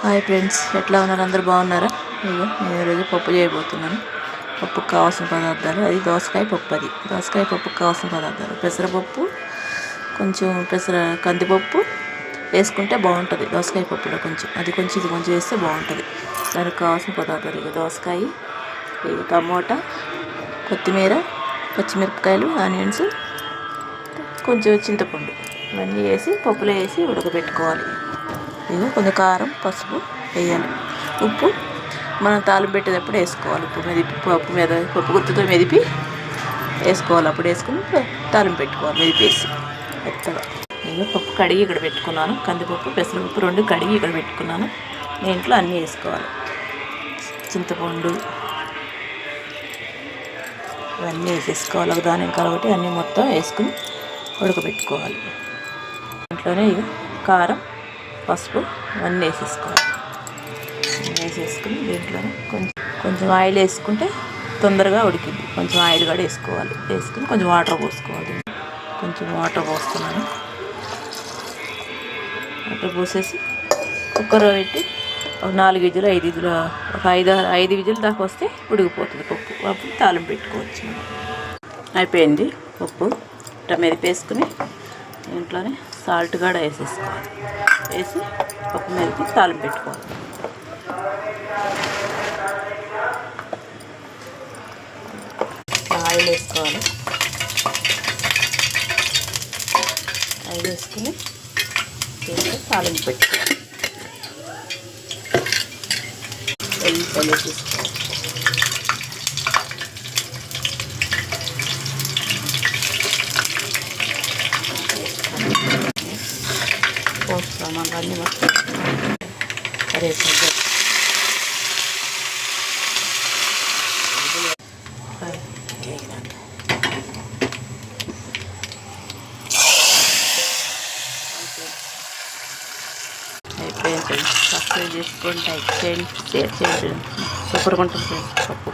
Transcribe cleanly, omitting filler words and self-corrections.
Hi friends, ఎట్లా ఉన్నారు? అందరూ బాగున్నారా? ఇగో నేను ఈరోజు పప్పు చేయబోతున్నాను. పప్పుకు కావాల్సిన పదార్థాలు, అది దోసకాయ పప్పు. అది దోసకాయ పప్పుకు కావాల్సిన పదార్థాలు: పెసరపప్పు, కొంచెం కందిపప్పు వేసుకుంటే బాగుంటుంది దోసకాయ పప్పులో. కొంచెం ఇది కొంచెం వేస్తే బాగుంటుంది. దానికి కావాల్సిన పదార్థాలు: ఇక దోసకాయ, ఇక టమోటా, కొత్తిమీర, పచ్చిమిరపకాయలు, ఆనియన్స్, కొంచెం చింతపండు, ఇవన్నీ వేసి పప్పులో వేసి ఉడకబెట్టుకోవాలి. ఇవి కొంచెం కారం, పసుపు వేయాలి. ఉప్పు మనం తాలింపు పెట్టేటప్పుడు వేసుకోవాలి. ఉప్పు మెదిపి పప్పు గుత్తితో మెదిపి వేసుకోవాలి. అప్పుడు వేసుకుని తాలింపు పెట్టుకోవాలి మెదిపేసి మెత్తగా. నేను పప్పు కడిగి ఇక్కడ పెట్టుకున్నాను. కందిపప్పు, పెసరపప్పు రెండు కడిగి ఇక్కడ పెట్టుకున్నాను. దీంట్లో అన్నీ వేసుకోవాలి. చింతపండు ఇవన్నీ వేసేసుకోవాలి. ఒక దాని కాబట్టి అన్నీ మొత్తం వేసుకుని ఉడకబెట్టుకోవాలి. దాంట్లోనే కారం, పసుపు ఇవన్నీ వేసేసుకుని దీంట్లోనే కొంచెం ఆయిల్ వేసుకుంటే తొందరగా ఉడికింది. కొంచెం ఆయిల్ కూడా వేసుకోవాలి. వేసుకుని కొంచెం వాటర్ పోసుకోవాలి. కొంచెం వాటర్ పోస్తున్నాను. వాటర్ పోసేసి కుక్కర్ పెట్టి ఒక 4 విజులు 5 విజులు ఒక 5 విజులు దాకా వస్తే ఉడికిపోతుంది పప్పు. అప్పుడు తాలింపు పెట్టుకోవచ్చు. అయిపోయింది పప్పు. ఇట్లా మెదిపేసుకుని దీంట్లోనే సాల్ట్ కూడా వేసేసుకోవాలి. వేసి పప్పు మెదిపి తాలింపు పెట్టుకోవాలి. ఆయిల్ వేసుకోవాలి. ఆయిల్ వేసుకుని దీంట్లో తాలింపు పెట్టుకోవాలి. వెల్లుల్లి తీసుకోవాలి. పోస్తామని అన్నీ మొత్తం కరేపాకు అయిపోయింది. సబ్స్క్రైబ్ చేసుకోండి, లైక్ చేయండి, షేర్ చేయండి. సూపర్గా ఉంటుంది పప్పు.